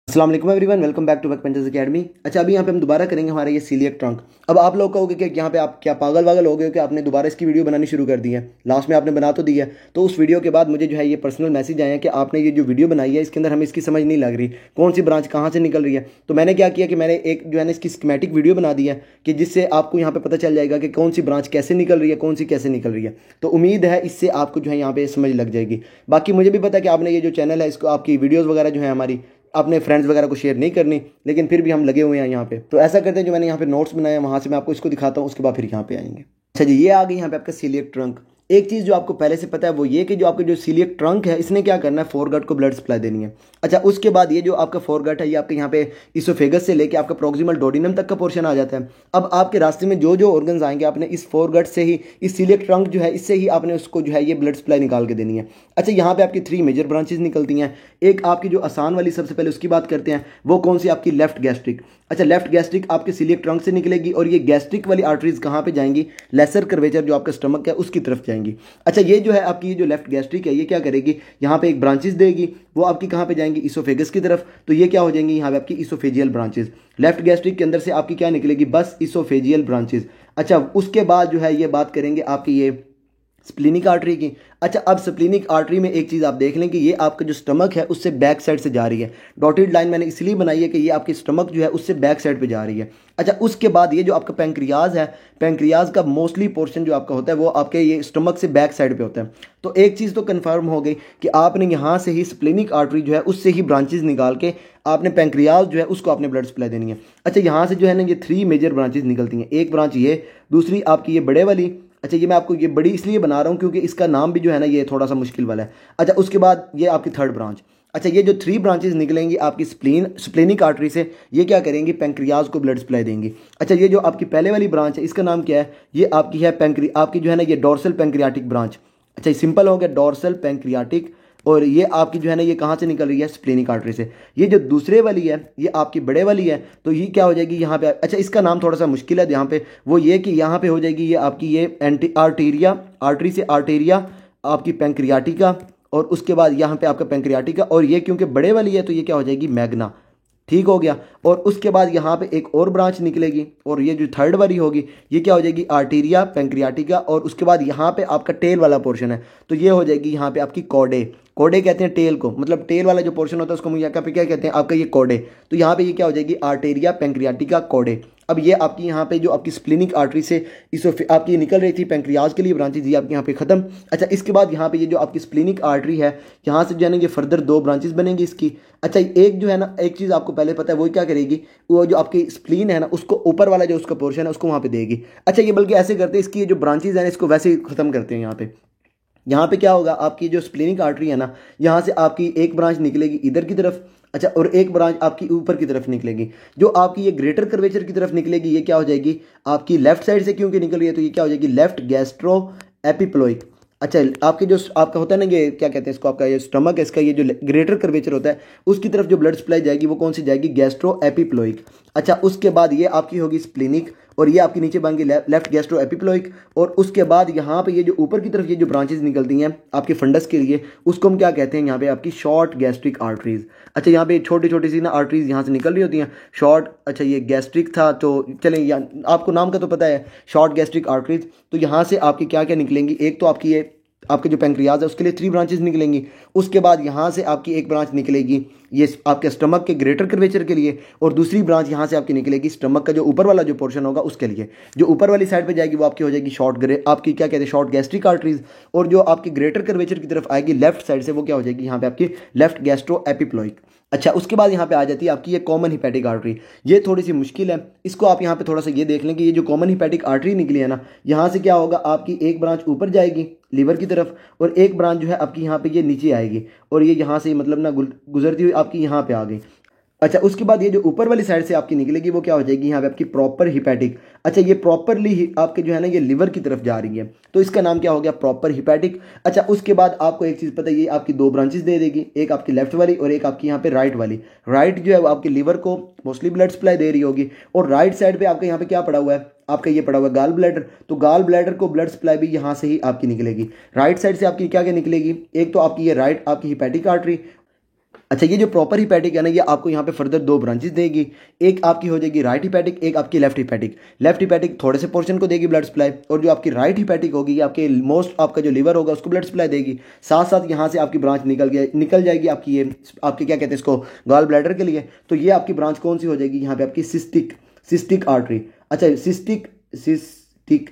अस्सलाम वालेकुम everyone, welcome back to Workbenchers academy. अच्छा, अभी यहाँ पे हम दोबारा करेंगे हमारे ये सीलिएक ट्रंक। अब आप लोग कहोगे कि यहाँ पे आप क्या पागल वागल हो गए हो कि आपने दोबारा इसकी वीडियो बनानी शुरू कर दी है। लास्ट में आपने बना तो दी है, तो उस वीडियो के बाद मुझे जो है ये पर्सनल मैसेज आया कि आपने ये जो वीडियो बनाई है इसके अंदर हमें इसकी समझ नहीं लग रही, कौन सी ब्रांच कहाँ से निकल रही है। तो मैंने क्या किया कि मैंने एक जो है ना इसकी स्कीमेटिक वीडियो बना दी है कि जिससे आपको यहाँ पे पता चल जाएगा कि कौन सी ब्रांच कैसे निकल रही है, कौन सी कैसे निकल रही है। तो उम्मीद है इससे आपको जो है यहाँ पे समझ लग जाएगी। बाकी मुझे भी पता है कि आपने ये जो चैनल है इसको आपकी वीडियोज़ वगैरह जो है हमारी अपने फ्रेंड्स वगैरह को शेयर नहीं करनी, लेकिन फिर भी हम लगे हुए हैं यहाँ पे। तो ऐसा करते हैं, जो मैंने यहाँ पे नोट्स बनाए हैं वहाँ से मैं आपको इसको दिखाता हूँ, उसके बाद फिर यहाँ पे आएंगे। अच्छा जी, ये आ गई यहाँ पे आपका सीलिएक ट्रंक। एक चीज़ जो आपको पहले से पता है वो ये कि जो आपके जो सीलिएक ट्रंक है इसने क्या करना है, फोरगट को ब्लड सप्लाई देनी है। अच्छा, उसके बाद ये जो आपका फोरगट है ये आपके यहाँ पे इसोफेगस से लेके आपका प्रोक्सिमल डोडिनम तक का पोर्शन आ जाता है। अब आपके रास्ते में जो जो ऑर्गन्स आएंगे आपने इस फोरगट से ही, इस सीलिएक ट्रंक जो है इससे ही आपने उसको जो है ये ब्लड सप्लाई निकाल के देनी है। अच्छा, यहाँ पे आपकी 3 मेजर ब्रांचेस निकलती हैं। एक आपकी जो आसान वाली, सबसे पहले उसकी बात करते हैं, वो कौन सी, आपकी लेफ्ट गैस्ट्रिक। अच्छा, लेफ्ट गैस्ट्रिक आपके सीलिएक ट्रंक से निकलेगी और ये गैस्ट्रिक वाली आर्टरीज कहाँ पे जाएंगी, लेसर कर्वेचर जो आपका स्टमक है उसकी तरफ जाएंगी। अच्छा, ये जो है आपकी ये जो लेफ्ट गैस्ट्रिक है ये क्या करेगी, यहाँ पे एक ब्रांचेस देगी, वो आपकी कहाँ पे जाएंगी, इसोफेगस की तरफ। तो ये क्या हो जाएंगी, यहाँ पे आपकी इसोफेजियल ब्रांचेस। लेफ्ट गैस्ट्रिक के अंदर से आपकी क्या निकलेगी, बस इसोफेजियल ब्रांचेस। अच्छा, उसके बाद जो है ये बात करेंगे आपकी ये स्प्लीनिक आर्टरी की। अच्छा, अब स्प्लीनिक आर्टरी में एक चीज़ आप देख लें कि ये आपका जो स्टमक है उससे बैक साइड से जा रही है। डॉटेड लाइन मैंने इसलिए बनाई है कि ये आपकी स्टमक जो है उससे बैक साइड पे जा रही है। अच्छा, उसके बाद ये जो आपका पैंक्रियाज है, पैंक्रियाज का मोस्टली पोर्शन जो आपका होता है वो आपके ये स्टमक से बैक साइड पे होता है। तो एक चीज़ तो कन्फर्म हो गई कि आपने यहाँ से ही स्प्लीनिक आर्टरी जो है उससे ही ब्रांचेज निकाल के आपने पैंक्रियाज जो है उसको आपने ब्लड सप्लाई देनी है। अच्छा, यहाँ से जो है ना ये 3 मेजर ब्रांचेज निकलती हैं। एक ब्रांच ये, दूसरी आपकी ये बड़े वाली। अच्छा, ये मैं आपको ये बड़ी इसलिए बना रहा हूँ क्योंकि इसका नाम भी जो है ना ये थोड़ा सा मुश्किल वाला है। अच्छा, उसके बाद ये आपकी 3rd ब्रांच। अच्छा, ये जो 3 ब्रांचेस निकलेंगी आपकी स्प्लीनिक आर्टरी से, ये क्या करेंगी, पैंक्रियाज को ब्लड सप्लाई देंगी। अच्छा, ये जो आपकी पहले वाली ब्रांच है इसका नाम क्या है, ये आपकी है आपकी जो है ना ये डोर्सल पैंक्रियाटिक ब्रांच। अच्छा, ये सिंपल हो गया, डोर्सल पैंक्रियाटिक। और ये आपकी जो है ना ये कहाँ से निकल रही है, स्प्लीनिक आर्टरी से। ये जो दूसरे वाली है ये आपकी बड़े वाली है, तो ये क्या हो जाएगी यहाँ पे। अच्छा, इसका नाम थोड़ा सा मुश्किल है यहाँ पे, वो ये कि यहाँ पे हो जाएगी ये आपकी ये एंटी आर्टेरिया, आर्टरी से आर्टेरिया आपकी पैंक्रियाटिका, और उसके बाद यहाँ पे आपका पैंक्रियाटिका, और ये क्योंकि बड़े वाली है तो ये क्या हो जाएगी, मैग्ना। ठीक हो गया। और उसके बाद यहाँ पे एक और ब्रांच निकलेगी, और ये जो 3rd वाली होगी ये क्या हो जाएगी, आर्टेरिया पैंक्रियाटिका। और उसके बाद यहाँ पे आपका टेल वाला पोर्शन है, तो ये हो जाएगी यहाँ पे आपकी कोडे। कोडे कहते हैं टेल को, मतलब टेल वाला जो पोर्शन होता है उसको यहाँ पे क्या कहते हैं, आपका ये कोडे। तो यहाँ पे ये क्या हो जाएगी, आर्टेरिया पैंक्रियाटिका कोडे। अब ये आपकी यहाँ पे जो आपकी स्प्लीनिक आर्टरी से आपकी निकल रही थी पैंक्रियाज के लिए ब्रांचेज, ये आपकी यहाँ पे खत्म। अच्छा, इसके बाद यहाँ पे ये जो आपकी स्प्लीनिक आर्टरी है यहाँ से जो है ना ये फर्दर 2 ब्रांचेस बनेंगी इसकी। अच्छा, एक जो है ना, एक चीज़ आपको पहले पता है, वो क्या करेगी, वो जो आपकी स्प्लीन है ना उसको ऊपर वाला जो उसका पोर्शन है उसको वहाँ पे देगी। अच्छा, ये बल्कि ऐसे करते हैं, इसकी ये जो ब्रांचेज है इसको वैसे ही खत्म करते हैं। यहाँ पे क्या होगा, आपकी जो स्प्लीनिक आर्टरी है ना यहाँ से आपकी एक ब्रांच निकलेगी इधर की तरफ। अच्छा, और एक ब्रांच आपकी ऊपर की तरफ निकलेगी, जो आपकी ये ग्रेटर कर्वेचर की तरफ निकलेगी, ये क्या हो जाएगी आपकी लेफ्ट साइड से, क्योंकि निकल रही है तो ये क्या हो जाएगी, लेफ्ट गैस्ट्रो एपिप्लोइक। अच्छा, आपके जो आपका होता है ना ये क्या कहते हैं इसको, आपका ये स्टमक है, इसका ये जो ग्रेटर कर्वेचर होता है उसकी तरफ जो ब्लड सप्लाई जाएगी वो कौन सी जाएगी, गैस्ट्रो एपिप्लोइक। अच्छा, उसके बाद ये आपकी होगी स्प्लीनिक, और ये आपकी नीचे बन गई लेफ्ट गैस्ट्रो एपिप्लोइक। और उसके बाद यहाँ पे ये जो ऊपर की तरफ ये जो ब्रांचेस निकलती हैं आपके फंडस के लिए, उसको हम क्या कहते हैं, यहाँ पे आपकी शॉर्ट गैस्ट्रिक आर्टरीज। अच्छा, यहाँ पे छोटी छोटी सी ना आर्टरीज यहाँ से निकल रही होती हैं, शॉर्ट। अच्छा, ये गैस्ट्रिक था तो चलें, आपको नाम का तो पता है, शॉर्ट गैस्ट्रिक आर्टरीज। तो यहाँ से आपकी क्या क्या निकलेंगी, एक तो आपकी ये आपके जो पैंक्रियाज है उसके लिए 3 ब्रांचेस निकलेंगी। उसके बाद यहाँ से आपकी एक ब्रांच निकलेगी ये आपके स्टमक के ग्रेटर कर्वेचर के लिए, और दूसरी ब्रांच यहाँ से आपकी निकलेगी स्टमक का जो ऊपर वाला जो पोर्शन होगा उसके लिए। जो ऊपर वाली साइड पे जाएगी वो आपकी हो जाएगी आपकी क्या कहते हैं, शॉर्ट गैस्ट्रिक आर्टरीज। और जो आपकी ग्रेटर कर्वेचर की तरफ आएगी लेफ्ट साइड से, वो क्या हो जाएगी यहाँ पे आपकी लेफ्ट गैस्ट्रो एपिप्लोइक। अच्छा, उसके बाद यहाँ पे आ जाती है आपकी ये कॉमन हिपैटिक आर्टरी। ये थोड़ी सी मुश्किल है, इसको आप यहाँ पे थोड़ा सा ये देख लें कि ये जो कॉमन हिपैटिक आर्टरी निकली है ना, यहाँ से क्या होगा, आपकी एक ब्रांच ऊपर जाएगी लीवर की तरफ, और एक ब्रांच जो है आपकी यहाँ पे ये नीचे आएगी, और ये यहाँ से मतलब ना गुजरती हुई आपकी यहाँ पे आ गई। अच्छा, उसके बाद ये जो ऊपर वाली साइड से आपकी निकलेगी वो क्या हो जाएगी, यहाँ पे आपकी प्रॉपर हिपैटिक। अच्छा, ये प्रॉपरली ही आपके जो है ना ये लिवर की तरफ जा रही है, तो इसका नाम क्या हो गया, प्रॉपर हिपैटिक। अच्छा, उसके बाद आपको एक चीज़ पता है, ये आपकी 2 ब्रांचेस दे देगी, एक आपकी लेफ्ट वाली और एक आपकी यहाँ पे राइट वाली। राइट जो है वो आपके लिवर को मोस्टली ब्लड सप्लाई दे रही होगी, और राइट साइड पे आपके यहाँ पे क्या पड़ा हुआ है, आपका ये पड़ा हुआ है गाल ब्लैडर। तो गाल ब्लैडर को ब्लड सप्लाई भी यहाँ से ही आपकी निकलेगी। राइट साइड से आपकी क्या क्या निकलेगी, एक तो आपकी ये राइट आपकी हिपैटिक आर्टरी, अच्छा, ये जो प्रॉपर हिपैटिक है ना, ये आपको यहाँ पे फर्दर दो ब्रांचेस देगी। एक आपकी हो जाएगी राइट हिपैटिक, एक आपकी लेफ्ट हिपैटिक। लेफ्ट हिपैटिक थोड़े से पोर्शन को देगी ब्लड सप्लाई, और जो आपकी राइट हिपैटिक होगी ये आपके मोस्ट आपका जो लिवर होगा उसको ब्लड सप्लाई देगी। साथ साथ यहाँ से आपकी ब्रांच निकल जाएगी आपकी ये आपके क्या कहते हैं इसको, गॉल ब्लैडर के लिए। तो ये आपकी ब्रांच कौन सी हो जाएगी, यहाँ पे आपकी सिस्टिक आर्टरी। अच्छा, सिस्टिक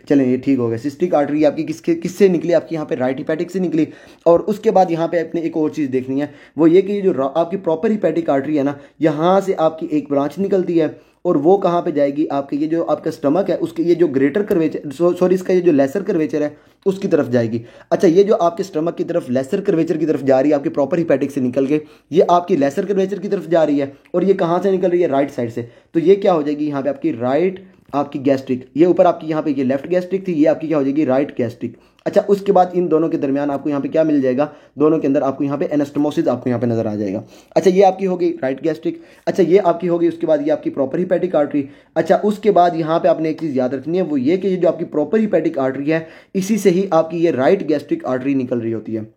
चलें, ये ठीक हो गया। सिस्टिक आर्टरी आपकी किससे निकली, आपकी यहाँ पे राइट हिपैटिक से निकली। और उसके बाद यहाँ पे अपने एक और चीज़ देखनी है, वो ये कि जो आपकी प्रॉपर हिपैटिक आर्टरी है ना, यहाँ से आपकी एक ब्रांच निकलती है, और वो कहाँ पे जाएगी, आपके ये जो आपका स्टमक है उसके ये जो ग्रेटर कर्वेचर सॉरी इसका ये जो लेसर कर्वेचर है उसकी तरफ जाएगी। अच्छा, ये जो आपके स्टमक की तरफ लेसर कर्वेचर की तरफ जा रही है आपके प्रॉपर हिपैटिक से निकल के, ये आपकी लेसर कर्वेचर की तरफ जा रही है, और ये कहाँ से निकल रही है, राइट साइड से। तो ये क्या हो जाएगी यहाँ पे आपकी राइट आपकी गैस्ट्रिक। ये ऊपर आपकी यहाँ पे ये लेफ्ट गैस्ट्रिक थी, ये आपकी क्या हो जाएगी, राइट गैस्ट्रिक। अच्छा, उसके बाद इन दोनों के दरमियान आपको यहाँ पे क्या मिल जाएगा, दोनों के अंदर आपको यहाँ पे एनास्टोमोसिस आपको यहाँ पे नजर आ जाएगा। अच्छा, ये आपकी होगी राइट गैस्ट्रिक। अच्छा, ये आपकी होगी, उसके बाद ये आपकी प्रॉपर हिपैटिक आर्टरी। अच्छा, उसके बाद यहाँ पे आपने एक चीज़ याद रखनी है, वो ये कि ये जो आपकी प्रॉपर हिपैटिक आर्टरी है, इसी से ही आपकी ये राइट गैस्ट्रिक आर्टरी निकल रही होती है।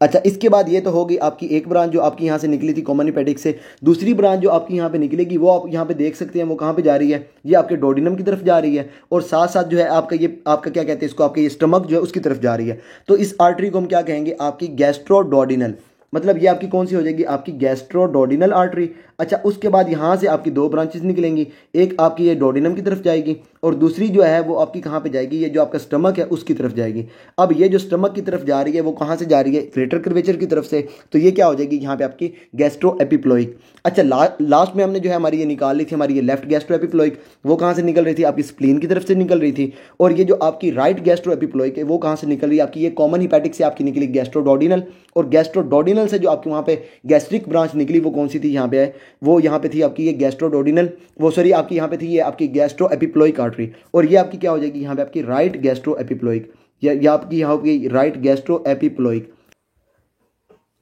अच्छा, इसके बाद ये तो होगी आपकी एक ब्रांच जो आपकी यहाँ से निकली थी कॉमन हिपैटिक से। दूसरी ब्रांच जो आपकी यहाँ पे निकलेगी वो आप यहाँ पे देख सकते हैं वो कहाँ पे जा रही है, ये आपके डोडिनम की तरफ जा रही है, और साथ साथ जो है आपका ये आपका क्या कहते हैं इसको, आपका ये स्टमक जो है उसकी तरफ जा रही है। तो इस आर्टरी को हम क्या कहेंगे, आपकी गैस्ट्रोडोडिनल, मतलब ये आपकी कौन सी हो जाएगी, आपकी गैस्ट्रोडोडिनल आर्टरी। अच्छा, उसके बाद यहाँ से आपकी दो ब्रांचेस निकलेंगी, एक आपकी ये डोडिनम की तरफ जाएगी, और दूसरी जो है वो आपकी कहाँ पे जाएगी, ये जो आपका स्टमक है उसकी तरफ जाएगी। अब ये जो स्टमक की तरफ जा रही है वो कहाँ से जा रही है, ग्रेटर कर्वेचर की तरफ से। तो ये क्या हो जाएगी यहाँ पे आपकी गैस्ट्रो एपिप्लोइक। अच्छा, लास्ट में हमने जो है हमारी ये निकाल ली थी, हमारी ये लेफ्ट गैस्ट्रो एपिप्लोइक, वो कहाँ से निकल रही थी, आपकी स्प्लीन की तरफ से निकल रही थी। और ये जो आपकी राइट गैस्ट्रो एपिप्लोइक है वो कहाँ से निकल रही है, आपकी ये कॉमन हिपैटिक से आपकी निकली गैस्ट्रोडोडिनल, और गैस्ट्रोडोडिनल से जो आपकी वहाँ पे गैस्ट्रिक ब्रांच निकली वो कौन सी थी, यहाँ पे है वो यहाँ पे थी आपकी ये गैस्ट्रोडोडिनल, वो सॉरी आपकी यहाँ पे थी ये आपकी गैस्ट्रो एपिप्लोइक आर्टरी, और ये आपकी क्या हो जाएगी यहाँ पे आपकी राइट गैस्ट्रो एपिप्लोइक, या आपकी यहाँ होगी राइट गैस्ट्रो एपिप्लोइक।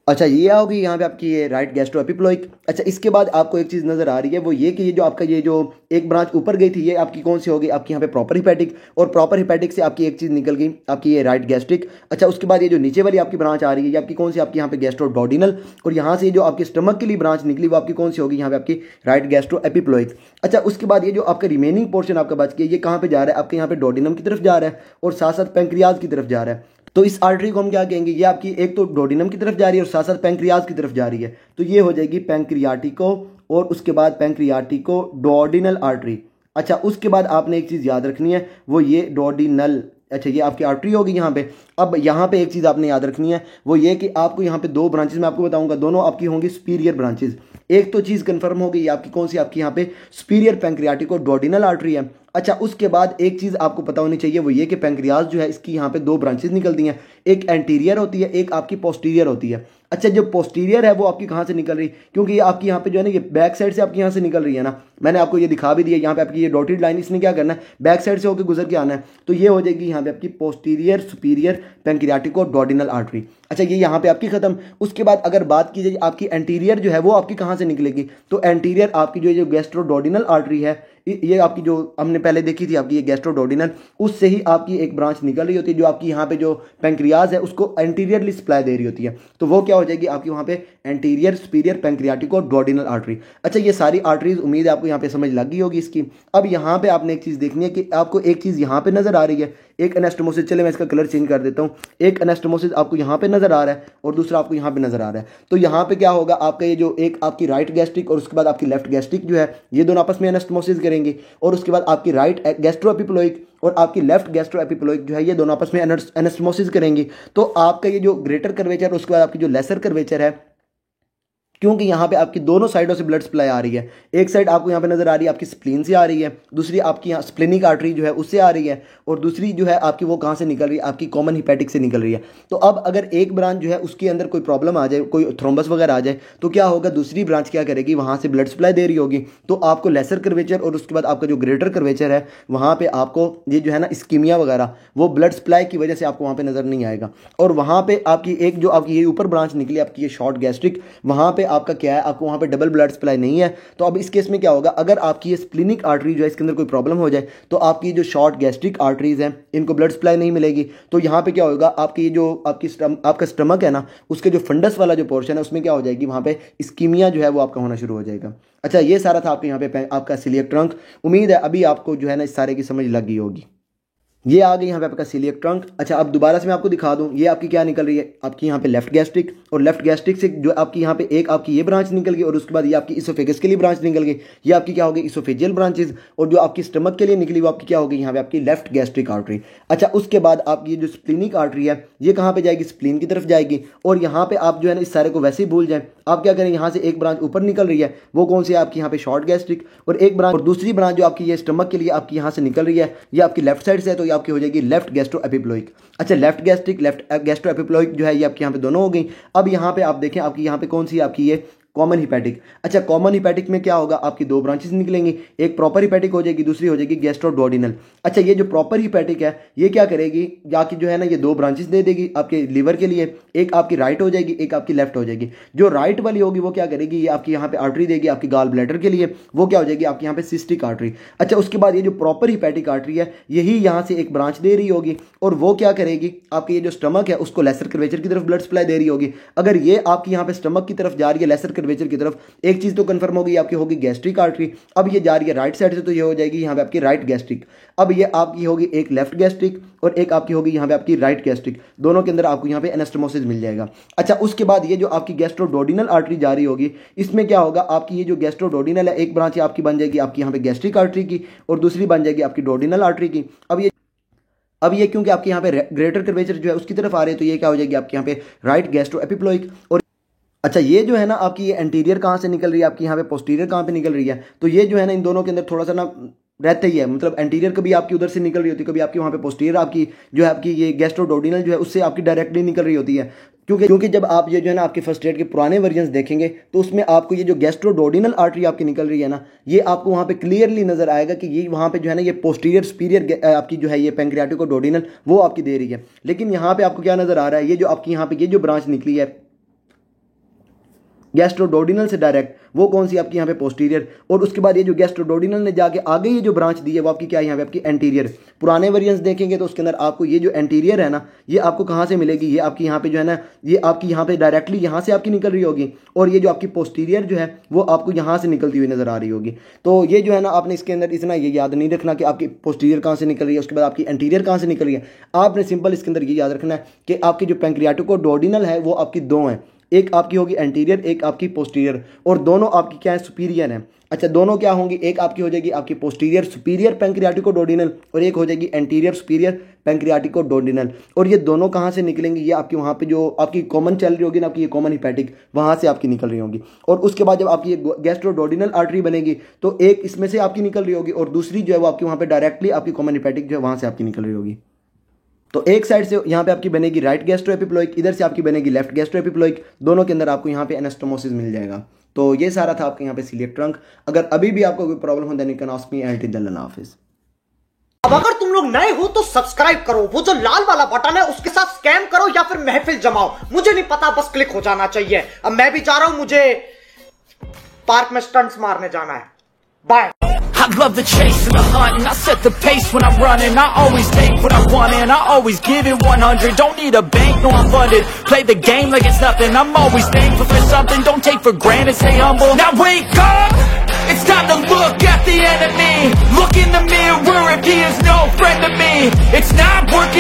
अच्छा, ये होगी यहाँ पे आपकी ये राइट गैस्ट्रो एपिप्लोइक। अच्छा, इसके बाद आपको एक चीज़ नज़र आ रही है, वो ये कि ये जो आपका ये जो एक ब्रांच ऊपर गई थी ये आपकी कौन सी होगी, आपकी यहाँ पे प्रॉपर हिपैटिक, और प्रॉपर हिपैटिक से आपकी एक चीज़ निकल गई आपकी ये राइट गैस्ट्रिक। अच्छा, उसके बाद ये जो नीचे वाली आपकी ब्रांच आ रही है ये आपकी कौन सी, आपकी यहाँ पे गैस्ट्रोडोडिनल, और यहाँ से जो आपके स्टमक के लिए ब्रांच निकली वो आपकी कौन सी होगी, यहाँ पे आपकी राइट गैस्ट्रो एपिप्लोइक। अच्छा, उसके बाद ये जो आपका रिमेनिंग पोर्शन आपका बच गया ये कहाँ पे जा रहा है, आपके यहाँ पे डोडिनम की तरफ जा रहा है, और साथ साथ पैंक्रियाज की तरफ जा रहा है। तो इस आर्टरी को हम क्या कहेंगे, ये आपकी एक तो डोडिनम की तरफ जा रही है और साथ साथ पैंक्रियाज की तरफ जा रही है, तो ये हो जाएगी पैंक्रियाटिको, और उसके बाद पैंक्रियाटिको डोडिनल आर्टरी। अच्छा, उसके बाद आपने एक चीज़ याद रखनी है, वो ये डोडिनल, अच्छा ये आपकी आर्टरी होगी यहाँ पे। अब यहाँ पे एक चीज़ आपने याद रखनी है, वो ये कि आपको यहाँ पे दो ब्रांचेस मैं आपको बताऊंगा, दोनों आपकी होंगी सुपीरियर ब्रांचेस। एक तो चीज़ कंफर्म हो गई आपकी कौन सी, आपकी यहाँ पे सुपीरियर पैंक्रियाटिको डोडिनल आर्टरी है। अच्छा, उसके बाद एक चीज़ आपको पता होनी चाहिए, वो ये कि पैंक्रियाज जो है इसकी यहाँ पे दो ब्रांचेस निकलती हैं, एक एंटीरियर होती है, एक आपकी पोस्टीरियर होती है। अच्छा, जो पोस्टीरियर है वो आपकी कहाँ से निकल रही है, क्योंकि ये आपकी यहाँ पे जो है ना ये बैक साइड से आपकी यहाँ से निकल रही है ना, मैंने आपको ये दिखा भी दिया, यहाँ पे आपकी ये डॉटेड लाइन, इसने क्या करना है, बैक साइड से होकर गुजर के आना है। तो ये हो जाएगी यहाँ पे आपकी पोस्टीरियर सुपीरियर पैंक्रियाटिको डोडिनल आर्टरी। अच्छा, ये यहाँ पे आपकी खत्म। उसके बाद अगर बात की जाए आपकी एंटीरियर जो है वो आपकी कहाँ से निकलेगी, तो एंटीरियर आपकी जो गैस्ट्रोडोडिनल आर्टरी है, ये आपकी जो हमने पहले देखी थी आपकी ये गैस्ट्रोडोडिनल, उससे ही आपकी एक ब्रांच निकल रही होती है जो आपकी यहाँ पे जो पैंक्रियाज है उसको एंटीरियरली सप्लाई दे रही होती है। तो वो क्या हो जाएगी आपकी वहाँ पे एंटीरियर सुपीरियर पैंक्रियाटिको डोडिनल आर्टरी। अच्छा, ये सारी आर्टरीज उम्मीद है आपको यहाँ पे समझ लग गई होगी इसकी। अब यहाँ पे आपने एक चीज़ देखनी है कि आपको एक चीज़ यहाँ पे नजर आ रही है, एक एनास्टोमोसिस, चले मैं इसका कलर चेंज कर देता हूँ, एक एनास्टोमोसिस आपको यहाँ पे नजर आ रहा है और दूसरा आपको यहाँ पे नजर आ रहा है। तो यहाँ पे क्या होगा, आपका ये जो एक आपकी राइट गैस्ट्रिक और उसके बाद आपकी लेफ्ट गैस्ट्रिक जो है ये दोनों आपस में एनास्टोमोसिस करेंगे, और उसके बाद आपकी राइट गैस्ट्रो एपिप्लोइक और आपकी लेफ्ट गैस्ट्रो एपिप्लोइक जो है ये दोनों आपस में एनास्टोमोसिस करेंगी। तो आपका ये जो ग्रेटर कर्वेचर उसके बाद आपकी जो लेसर कर्वेचर है, क्योंकि यहाँ पे आपकी दोनों साइडों से ब्लड सप्लाई आ रही है, एक साइड आपको यहाँ पे नजर आ रही है आपकी स्प्लीन से आ रही है, दूसरी आपकी यहाँ स्प्लेनिक आर्टरी जो है उससे आ रही है, और दूसरी जो है आपकी वो कहाँ से निकल रही है, आपकी कॉमन हिपैटिक से निकल रही है। तो अब अगर एक ब्रांच जो है उसके अंदर कोई प्रॉब्लम आ जाए, कोई थ्रोम्बस वगैरह आ जाए, तो क्या होगा, दूसरी ब्रांच क्या करेगी, वहाँ से ब्लड सप्लाई दे रही होगी, तो आपको लेसर कर्वेचर और उसके बाद आपका जो ग्रेटर कर्वेचर है वहाँ पर आपको ये जो है ना इस्कीमिया वगैरह वो ब्लड सप्लाई की वजह से आपको वहाँ पर नजर नहीं आएगा। और वहाँ पर आपकी एक जो आपकी ये ऊपर ब्रांच निकली आपकी ये शॉर्ट गैस्ट्रिक, वहाँ पर आपका क्या है, आपको वहाँ पे डबल ब्लड सप्लाई नहीं है। तो अब इस केस में क्या होगा, अगर आपकी ये स्प्लिनिक आर्टरी जो है इसके अंदर कोई प्रॉब्लम हो जाए तो आपकी जो शॉर्ट गैस्ट्रिक आर्टरीज हैं इनको ब्लड सप्लाई नहीं मिलेगी। तो यहाँ पे क्या होगा, आपकी जो आपका स्टमक है ना, उसके जो फंडस वाला जो पोर्शन है उसमें क्या हो जाएगी, वहाँ पे इस्कीमिया जो है वो आपका होना शुरू हो जाएगा। अच्छा, ये सारा था आपके यहाँ पे आपका सीलिएक ट्रंक। उम्मीद है अभी आपको जो है ना इस सारे की समझ लग गई होगी। ये आ गई यहाँ पे आपका सीलिएक ट्रंक। अच्छा, अब दोबारा से मैं आपको दिखा दूँ, ये आपकी क्या निकल रही है, आपकी यहाँ पे लेफ्ट गैस्ट्रिक, और लेफ्ट गैस्ट्रिक से जो आपकी यहाँ पे एक आपकी ये ब्रांच निकल गई, और उसके बाद ये आपकी इसोफेगस के लिए ब्रांच निकल गई, ये आपकी क्या होगी, इसोफेजियल ब्रांचेस, और जो आपकी स्टमक के लिए निकली वो आपकी क्या होगी, यहाँ पे आपकी लेफ्ट गैस्ट्रिक आर्टरी। अच्छा, उसके बाद आपकी जो स्प्लिनिक आर्टरी है ये कहाँ पे जाएगी, स्प्लीन की तरफ जाएगी। और यहाँ पे आप जो है ना इस सारे को वैसे ही भूल जाए, आप क्या करें, यहाँ से एक ब्रांच ऊपर निकल रही है, वो कौन सी है आपकी यहाँ पे शॉर्ट गैस्ट्रिक, और एक ब्रांच और दूसरी ब्रांच जो आपकी ये स्टमक के लिए आपकी यहाँ से निकल रही है, ये आपकी लेफ्ट साइड से है, तो ये आपकी हो जाएगी लेफ्ट गैस्ट्रो एपिप्लोइक। अच्छा, left gastric left gastro epiploic जो है ये आपके यहाँ पे दोनों हो गई। अब यहाँ पे आप देखें आपकी यहाँ पे कौन सी आपकी ये कॉमन हिपैटिक। अच्छा, कॉमन हिपैटिक में क्या होगा, आपकी दो ब्रांचेस निकलेंगी, एक प्रॉपर हिपैटिक हो जाएगी, दूसरी हो जाएगी गैस्ट्रोडुओडेनल। अच्छा, ये जो प्रॉपर हिपैटिक है ये क्या करेगी, जाके जो है ना ये दो ब्रांचेस दे देगी आपके लीवर के लिए, एक आपकी राइट हो जाएगी, एक आपकी लेफ्ट हो जाएगी। जो राइट वाली होगी वो क्या करेगी, ये आपकी यहाँ पे आर्टरी देगी आपकी गाल ब्लैडर के लिए, वो क्या हो जाएगी आपकी यहाँ पे सिस्टिक आर्टरी। अच्छा, उसके बाद ये जो प्रॉपर हिपैटिक आर्टरी है यही यहाँ से एक ब्रांच दे रही होगी, और वो क्या करेगी, आपकी ये जो स्टमक है उसको लेसर कर्वेचर की तरफ ब्लड सप्लाई दे रही होगी। अगर ये आपकी यहाँ पे स्टमक की तरफ जा रही है लेसर कर्वेचर की तरफ, एक चीज तो कंफर्म होगी, आपकी होगी गैस्ट्रिक आर्टरी। अब ये जा रही है राइट साइड से, तो ये हो जाएगी यहाँ पे आपकी राइट गैस्ट्रिक। अब ये आपकी होगी एक लेफ्ट गैस्ट्रिक और एक आपकी होगी यहाँ पे आपकी राइट गैस्ट्रिक, दोनों के अंदर आपको यहाँ पे एनास्टोमोसिस मिल जाएगा। अच्छा, उसके बाद ये जो आपकी गैस्ट्रोडुओडेनल आर्टरी जा रही होगी, इसमें क्या होगा, आपकी ये जो गैस्ट्रोडुओडेनल है एक ब्रांच आपकी बन जाएगी आपकी यहाँ पे गैस्ट्रिक आर्टरी की, और दूसरी बन जाएगी आपकी डुओडेनल आर्टरी की। अब ये क्योंकि आपके यहाँ पे ग्रेटर कर्वेचर जो है उसकी तरफ आ रही है, तो ये क्या हो जाएगी आपके यहाँ पे राइट गैस्ट्रो एपिप्लोइक। और अच्छा, ये जो है ना आपकी ये एंटीरियर कहाँ से निकल रही है, आपकी यहाँ पे पोस्टीरियर कहाँ पे निकल रही है, तो ये जो है ना इन दोनों के अंदर थोड़ा सा ना रहता ही है, मतलब एंटीरियर कभी आपकी उधर से निकल रही होती है, कभी आपकी वहाँ पे पोस्टीरियर आपकी जो है आपकी ये गैस्ट्रोडुओडेनल जो है उससे आपकी डायरेक्टली निकल रही होती है। क्योंकि जब आप ये जो है ना आपके फर्स्ट एड के पुराने वर्जन्स देखेंगे तो उसमें आपको ये जो गैस्ट्रोडुओडेनल आर्टरी आपकी निकल रही है ना, ये आपको वहाँ पे क्लियरली नजर आएगा कि ये वहाँ पे जो है ना ये पोस्टीरियर सुपीरियर आपकी जो है ये पैंक्रियाटिकोडुओडेनल वो आपकी दे रही है। लेकिन यहाँ पे आपको क्या नजर आ रहा है, ये जो आपकी यहाँ पे ये जो ब्रांच निकली है गैस्ट्रोडुओडेनल से डायरेक्ट, वो कौन सी आपकी यहाँ पे पोस्टीरियर, और उसके बाद ये जो गैस्ट्रोडुओडेनल ने जाके आगे ये जो ब्रांच दी है वो आपकी क्या है यहाँ पे आपकी एंटीरियर। पुराने वेरिएंट्स देखेंगे तो उसके अंदर आपको ये जो एंटीरियर है ना ये आपको कहाँ से मिलेगी, ये आपकी यहाँ पे जो है ना ये आपकी यहाँ पे डायरेक्टली यहाँ से आपकी निकल रही होगी, और ये जो आपकी पोस्टीरियर जो है वो आपको यहाँ से निकलती हुई नजर आ रही होगी। तो ये जो है ना आपने इसके अंदर इतना ये याद नहीं रखना कि आपकी पोस्टीरियर कहाँ से निकल रही है, उसके बाद आपकी एंटीरियर कहाँ से निकल रही है। आपने सिंपल इसके अंदर ये याद रखना है कि आपकी जो पैंक्रियाटिकोडुओडेनल है वो आपकी दो हैं, एक आपकी होगी एंटीरियर, एक आपकी पोस्टीरियर, और दोनों आपकी क्या है सुपीरियर है। अच्छा, दोनों क्या होंगी, एक आपकी हो जाएगी आपकी पोस्टीरियर सुपीरियर पैंक्रियाटिकोडुओडेनल और एक हो जाएगी एंटीरियर सुपीरियर पैंक्रियाटिकोडुओडेनल। और ये दोनों कहाँ से निकलेंगी, ये आपकी वहाँ पे जो आपकी कॉमन चल रही होगी ना आपकी ये कॉमन हिपैटिक, वहाँ से आपकी निकल रही होगी। और उसके बाद जब आपकी ये गैस्ट्रोडुओडेनल आर्टरी बनेगी तो एक इसमें से आपकी निकल रही होगी, और दूसरी जो है वो आपकी वहाँ पे डायरेक्टली आपकी कॉमन हिपैटिक जो है वहाँ से आपकी निकल रही होगी। तो एक साइड से यहाँ पे आपकी बनेगी राइट गैस्ट्रो एपिप्लोइक, इधर से आपकी बनेगी लेफ्ट गैस्ट्रो एपिप्लोइक, दोनों के अंदर आपको यहाँ पे एनास्टोमोसिस मिल जाएगा। तो ये सारा था आपके यहाँ पे सीलिएक ट्रंक। अगर अभी भी आपको कोई प्रॉब्लम हो then you can ask me, I will tell अल्लाह हाफिज। अब अगर तुम लोग नए हो तो सब्सक्राइब करो, वो जो लाल वाला बटन है उसके साथ स्कैम करो या फिर महफिल जमाओ, मुझे नहीं पता, बस क्लिक हो जाना चाहिए। अब मैं भी जा रहा हूं, मुझे पार्क में स्टंट्स मारने जाना है। Bye. I love the chase and the hunt, and I set the pace when I'm running. I always take what I want and I always give it 100. Don't need a bank, no I'm funded. Play the game like it's nothing. I'm always thankful for something. Don't take for granted, stay humble. Now wake up, it's time to look at the enemy. Look in the mirror if he is no friend to me. It's not working.